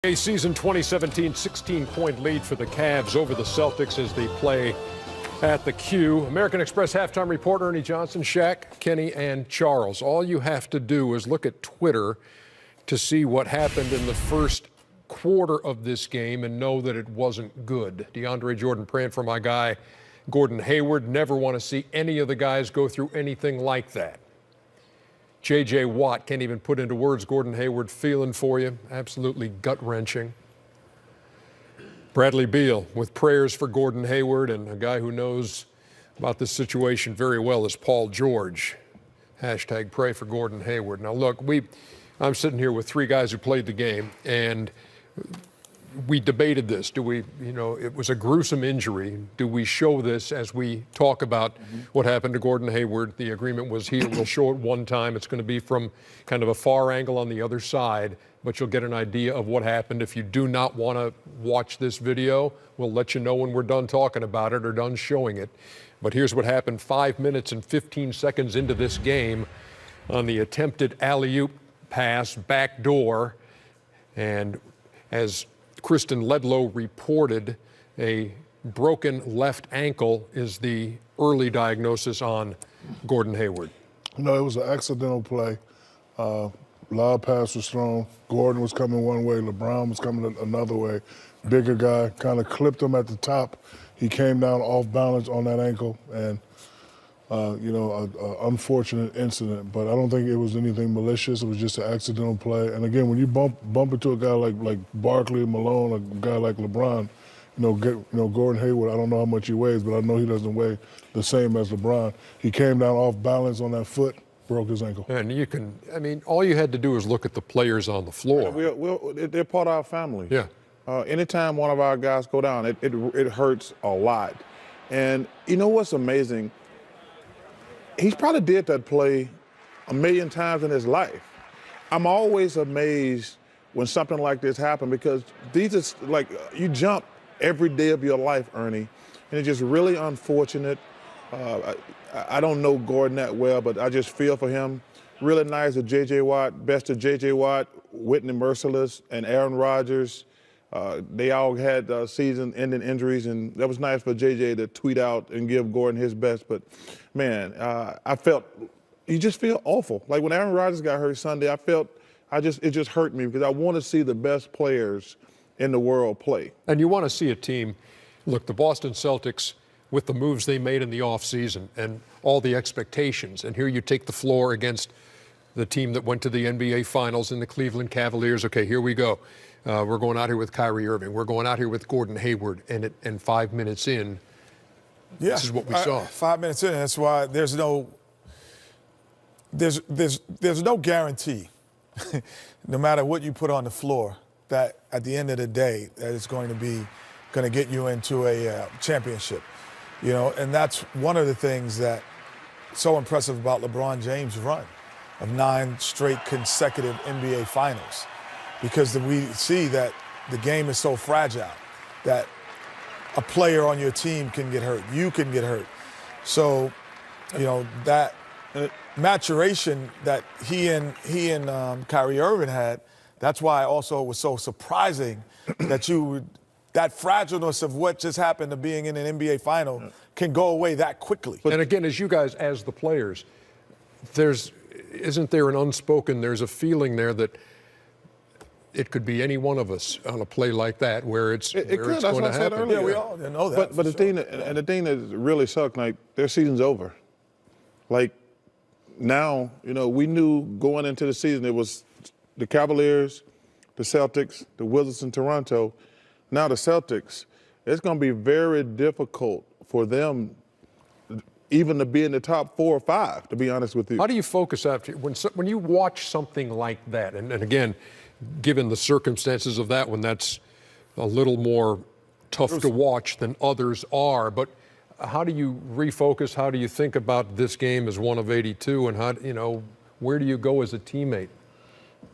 A season 2017 16-point lead for the Cavs over the Celtics as they play at the Q. American Express halftime reporter Ernie Johnson, Shaq, Kenny, and Charles. All you have to do is look at Twitter to see what happened in the first quarter of this game and know that it wasn't good. DeAndre Jordan praying for my guy, Gordon Hayward. Never want to see any of the guys go through anything like that. J.J. Watt can't even put into words Gordon Hayward feeling for you. Absolutely gut-wrenching. Bradley Beal with prayers for Gordon Hayward, and a guy who knows about this situation very well is Paul George. Hashtag pray for Gordon Hayward. Now look, I'm sitting here with three guys who played the game, and we debated this. Do we, it was a gruesome injury. Do we show this as we talk about what happened to Gordon Hayward? The agreement was here. We'll show it one time. It's going to be from kind of a far angle on the other side, but you'll get an idea of what happened. If you do not want to watch this video, we'll let you know when we're done talking about it or done showing it. But here's what happened 5 minutes and 15 seconds into this game on the attempted alley-oop pass, backdoor, and as Kristen Ledlow reported, a broken left ankle is the early diagnosis on Gordon Hayward. No, it was an accidental play. Loud pass was thrown. Gordon was coming one way. LeBron was coming another way. Bigger guy kind of clipped him at the top. He came down off balance on that ankle, and an unfortunate incident, but I don't think it was anything malicious. It was just an accidental play. And again, when you bump into a guy like Barkley, Malone, a guy like LeBron, Gordon Hayward, I don't know how much he weighs, but I know he doesn't weigh the same as LeBron. He came down off balance on that foot, broke his ankle. And all you had to do was look at the players on the floor. They're part of our family. Yeah. Anytime one of our guys go down, it hurts a lot. And you know what's amazing? He's probably did that play a million times in his life. I'm always amazed when something like this happens because these are like, you jump every day of your life, Ernie, and it's just really unfortunate. I don't know Gordon that well, but I just feel for him. Really nice of J.J. Watt, best of J.J. Watt, Whitney Merciless, and Aaron Rodgers. They all had season-ending injuries, and that was nice for J.J. to tweet out and give Gordon his best. But, man, you just feel awful. Like when Aaron Rodgers got hurt Sunday, it just hurt me because I want to see the best players in the world play. And you want to see a team, look, the Boston Celtics, with the moves they made in the offseason and all the expectations, and here you take the floor against the team that went to the NBA Finals in the Cleveland Cavaliers. Okay, here we go. We're going out here with Kyrie Irving. We're going out here with Gordon Hayward. And 5 minutes in, this is what we saw. 5 minutes in, that's why there's no guarantee, no matter what you put on the floor, that at the end of the day, that it's going to get you into a championship. And that's one of the things that's so impressive about LeBron James' run of 9 straight consecutive NBA Finals. Because we see that the game is so fragile that a player on your team can get hurt. You can get hurt. So, that maturation that he and Kyrie Irving had, that's why also it was so surprising that that fragileness of what just happened to being in an NBA final can go away that quickly. And again, as you guys, as the players, isn't there there's a feeling there that it could be any one of us on a play like that where it's going to happen. Yeah, we all know that. But the thing that really sucked, like their season's over. Like now, we knew going into the season it was the Cavaliers, the Celtics, the Wizards, and Toronto. Now the Celtics, it's going to be very difficult for them even to be in the top 4 or 5, to be honest with you. How do you focus after when you watch something like that? And again, given the circumstances of that one, that's a little more tough to watch than others are. But how do you refocus? How do you think about this game as one of 82? And where do you go as a teammate?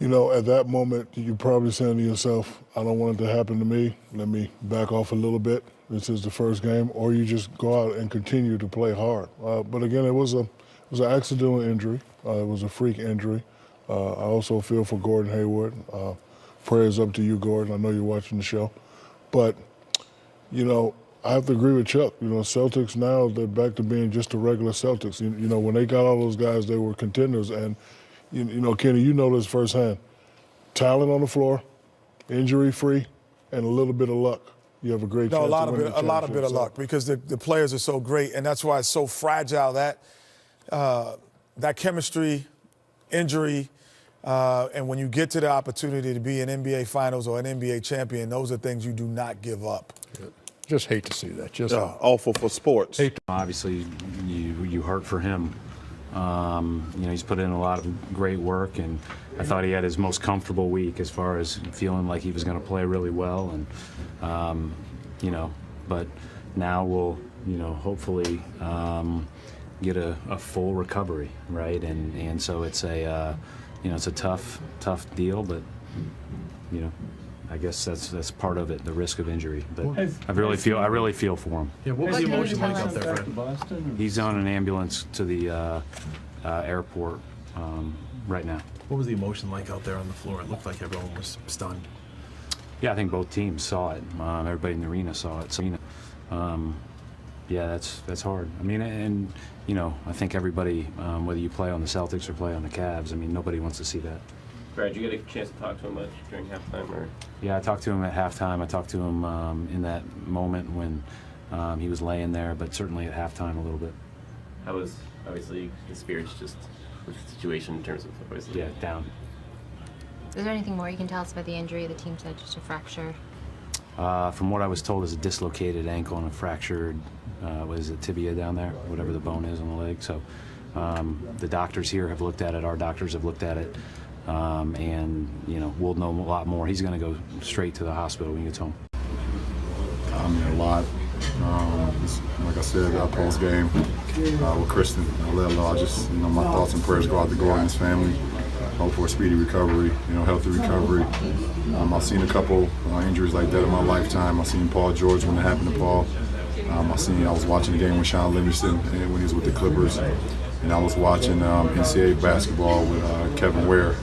At that moment, you're probably saying to yourself, I don't want it to happen to me. Let me back off a little bit. This is the first game. Or you just go out and continue to play hard. But again, it was an accidental injury. It was a freak injury. I also feel for Gordon Hayward. prayers up to you, Gordon. I know you're watching the show. But, you know, I have to agree with Chuck. You know, Celtics now, they're back to being just the regular Celtics. You know, when they got all those guys, they were contenders. And, you know, Kenny, you know this firsthand. Talent on the floor, injury-free, and a little bit of luck. You have a great chance No, to win the a lot of bit of championship. luck because the players are so great, and that's why it's so fragile. That chemistry, injury, and when you get to the opportunity to be an NBA Finals or an NBA champion, those are things you do not give up. Just hate to see that. Just Awful for sports. Obviously, you hurt for him. You know, he's put in a lot of great work, and I thought he had his most comfortable week as far as feeling like he was going to play really well. And you know, but now we'll, you know, hopefully get a full recovery, right? And so it's a you know, it's a tough deal, but you know, I guess that's part of it, the risk of injury. But I really feel for him. Yeah, what was the emotion like out there, Fred? He's on an ambulance to the airport right now. What was the emotion like out there on the floor? It looked like everyone was stunned. Yeah, I think both teams saw it. Everybody in the arena saw it. So, you know, yeah, that's hard. I mean, and you know, I think everybody, whether you play on the Celtics or play on the Cavs, I mean, nobody wants to see that. Brad, did you get a chance to talk to him much during halftime, or? Yeah, I talked to him at halftime. I talked to him in that moment when he was laying there, but certainly at halftime a little bit. How was, obviously, his spirits just with the situation in terms of obviously? Yeah, down. Is there anything more you can tell us about the injury? The team said just a fracture. From what I was told, is a dislocated ankle and a fractured, what is it, tibia down there, whatever the bone is on the leg. So the doctors here have looked at it. Our doctors have looked at it. And, you know, we'll know a lot more. He's going to go straight to the hospital when he gets home. I mean, a lot. Like I said, post game with Kristen, I just, you know, my thoughts and prayers go out to Gordon and his family. Hope for a speedy recovery, you know, healthy recovery. I've seen a couple injuries like that in my lifetime. I've seen Paul George when it happened to Paul. I was watching the game with Sean Livingston when he was with the Clippers, and I was watching NCAA basketball with Kevin Ware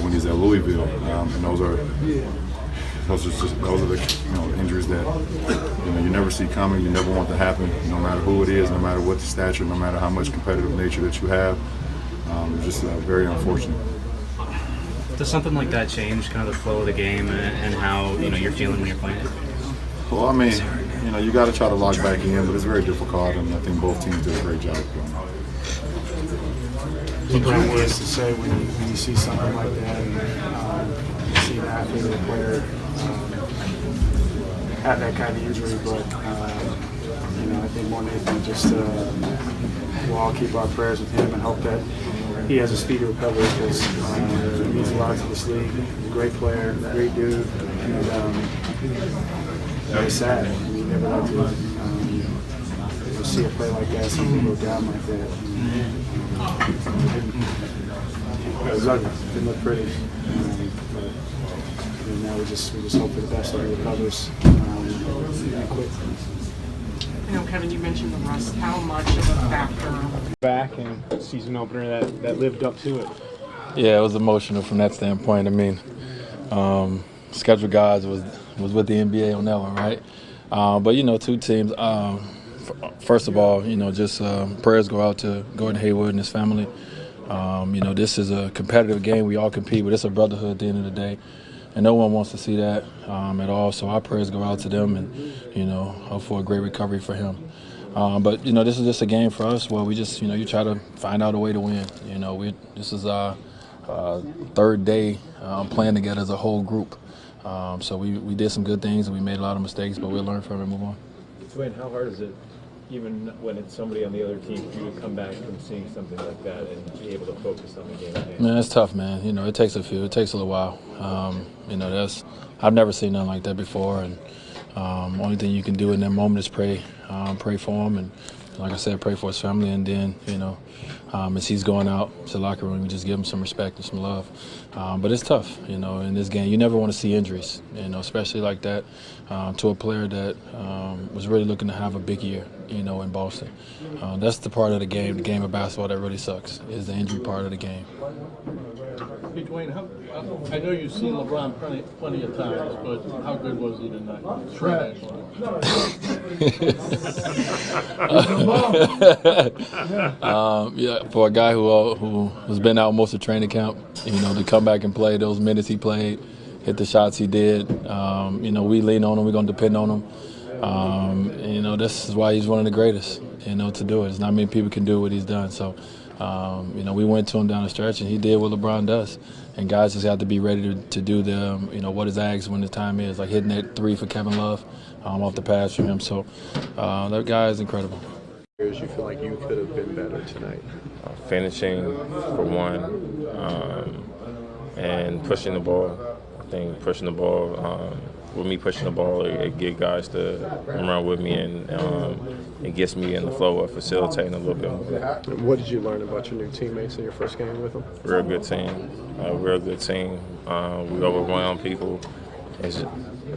when he's at Louisville, and those are the, you know, injuries that, you know, you never see coming. You never want to happen, no matter who it is, no matter what the stature, no matter how much competitive nature that you have. It's just very unfortunate. Does something like that change kind of the flow of the game and how, you know, you're feeling when you're playing? Well, I mean, you know, you got to try to lock back in, but it's very difficult, and I think both teams did a great job of doing that. What Brad wants to say when you see something like that, and you see an athlete or a player have that kind of injury, but you know, I think more than anything, just we'll all keep our prayers with him and hope that he has a speedy recovery, because he means a lot to this league. He's a great player, great dude, and it's sad. I mean, you never like to see a play like that, something go down like that. It was ugly. It didn't look pretty. But you know, now we just hope for the best that he recovers quick. You know, Kevin, you mentioned the rust. How much of a factor? Back and season opener that lived up to it. Yeah, it was emotional from that standpoint. I mean, scheduled guys was with the NBA on that one, right? But, you know, two teams. First of all, you know, just prayers go out to Gordon Hayward and his family. You know, this is a competitive game. We all compete, but it's a brotherhood at the end of the day. And no one wants to see that at all. So our prayers go out to them, and, you know, hope for a great recovery for him. But, you know, this is just a game for us where we just, you know, you try to find out a way to win. You know, this is our third day playing together as a whole group. So we did some good things, and we made a lot of mistakes, but we'll learn from it and move on. Dwayne, how hard is it, even when it's somebody on the other team, for you to come back from seeing something like that and be able to focus on the game at hand? Man, it's tough, man. You know, it takes a little while. You know, I've never seen nothing like that before, and only thing you can do in that moment is pray for him, and like I said, pray for his family, and then, you know, as he's going out to the locker room, we just give him some respect and some love. But it's tough, you know, in this game. You never want to see injuries, you know, especially like that to a player that was really looking to have a big year, you know, in Boston. That's the part of the game of basketball that really sucks, is the injury part of the game. Hey, Dwayne, I know you've seen LeBron plenty of times, but how good was he tonight? Trash. Yeah, for a guy who has been out most of training camp, to come back and play those minutes he played, hit the shots he did, we lean on him. We're going to depend on him. This is why he's one of the greatest, to do it. It's not many people can do what he's done. So, we went to him down the stretch, and he did what LeBron does. And guys just have to be ready to do the, what is asked when the time is, like hitting that three for Kevin Love off the pass from him. So that guy is incredible. You feel like you could have been better tonight? Finishing, for one, and pushing the ball. I think pushing the ball, with me pushing the ball, it get guys to run with me, and it gets me in the flow of facilitating a little bit more. What did you learn about your new teammates in your first game with them? Real good team. We overwhelm people.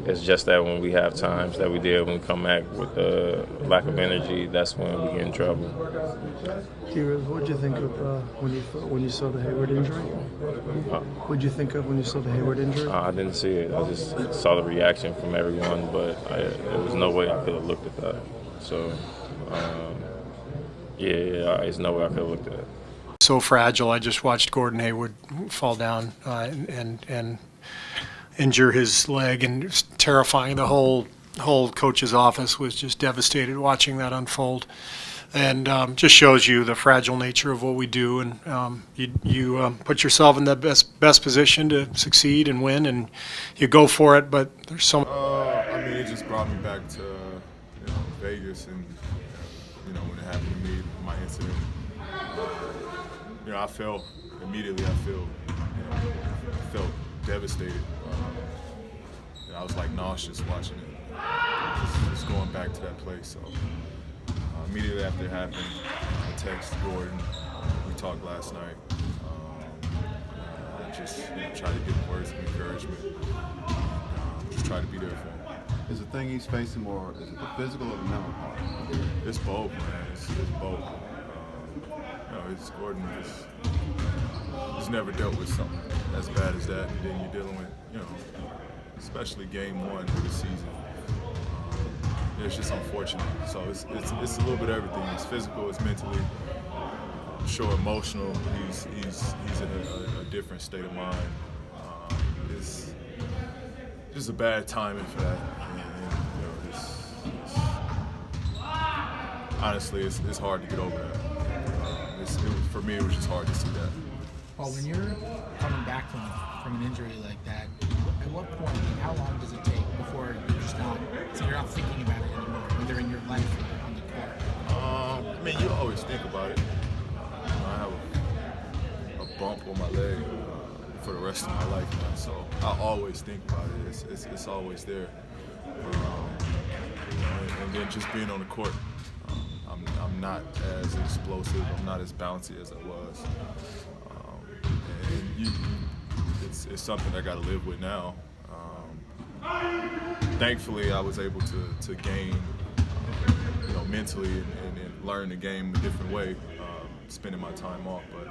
It's just that when we have times that we did, when we come back with a lack of energy, that's when we get in trouble. What did you think of when you saw the Hayward injury? What did you think of when you saw the Hayward injury? I didn't see it. I just saw the reaction from everyone, but there was no way I could have looked at that. So, there's no way I could have looked at it. So fragile. I just watched Gordon Hayward fall down and injure his leg, and it's terrifying. The whole coach's office was just devastated watching that unfold, and just shows you the fragile nature of what we do. And you put yourself in the best position to succeed and win, and you go for it. But there's so. It just brought me back to Vegas, and when it happened to me, my incident. I felt immediately. I felt devastated. I was like nauseous watching it. Just going back to that place. So immediately after it happened, I texted Gordon. We talked last night. I just tried to give words of encouragement. Just try to be there for him. Is the thing he's facing more? Is it the physical or the mental part? It's both, man. It's both. Gordon he's never dealt with something as bad as that, and then you're dealing with, especially game one of the season. It's just unfortunate. So it's a little bit of everything. It's physical, it's mentally, sure, emotional. He's in a different state of mind. It's just a bad timing for that. Honestly, it's hard to get over that. For me, it was just hard to see that. Well, when you're coming back from an injury like that, at what point, how long does it take before you're not thinking about it anymore, whether in your life or on the court? You always think about it. I have a bump on my leg for the rest of my life now, so I always think about it. It's always there. And then just being on the court. I'm not as explosive. I'm not as bouncy as I was. It's something I got to live with now. Thankfully, I was able to gain, mentally and learn the game a different way, spending my time off. But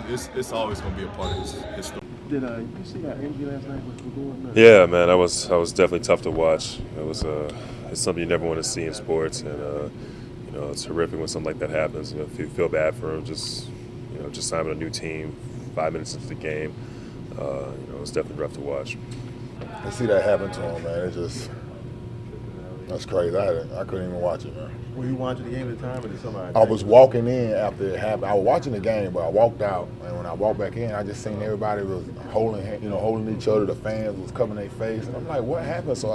it's always going to be a part of his story. Did you see that interview last night with Gordon? Yeah, man, I was definitely tough to watch. It's something you never want to see in sports, and it's horrific when something like that happens. If you feel bad for him, just signing a new team 5 minutes into the game, it's definitely rough to watch. I see that happen to him, man. That's crazy. I couldn't even watch it, man. Were you watching the game at the time, or did somebody? I was walking in after it happened. I was watching the game, but I walked out, and when I walked back in, I just seen everybody was holding each other. The fans was covering their face, and I'm like, what happened? So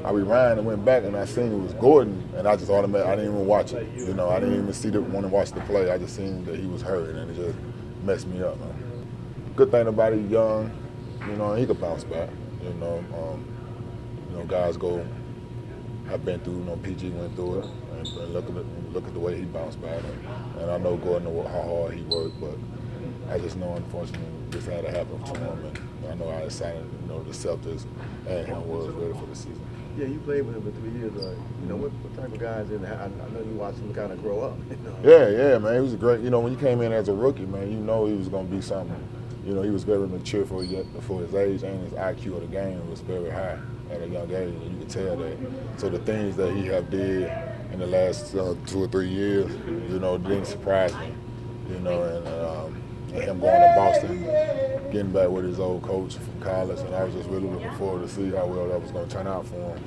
I rewound and went back, and I seen it was Gordon, and I just automatically, I didn't even watch it. I didn't even want to watch the play. I just seen that he was hurt, and it just messed me up, man. Good thing about it, he's young, he could bounce back. Guys I've been through, PG went through it, and look at the way he bounced back. And I know Gordon how hard he worked, but I just know, unfortunately, this had to happen to him. And I know how excited, the Celtics and him was ready for the season. Yeah, you played with him for 3 years. You know, what type of guys in there? I know you watched him kind of grow up. You know? Yeah, man. He was a great. You know, when you came in as a rookie, man, you know he was going to be something. You know, he was very mature for his age, and his IQ of the game was very high at a young age, and you could tell that. So the things that he have did in the last 2 or 3 years, you know, didn't surprise me. You know, and him going to Boston, getting back with his old coach from college, and I was just really looking forward to see how well that was going to turn out for him.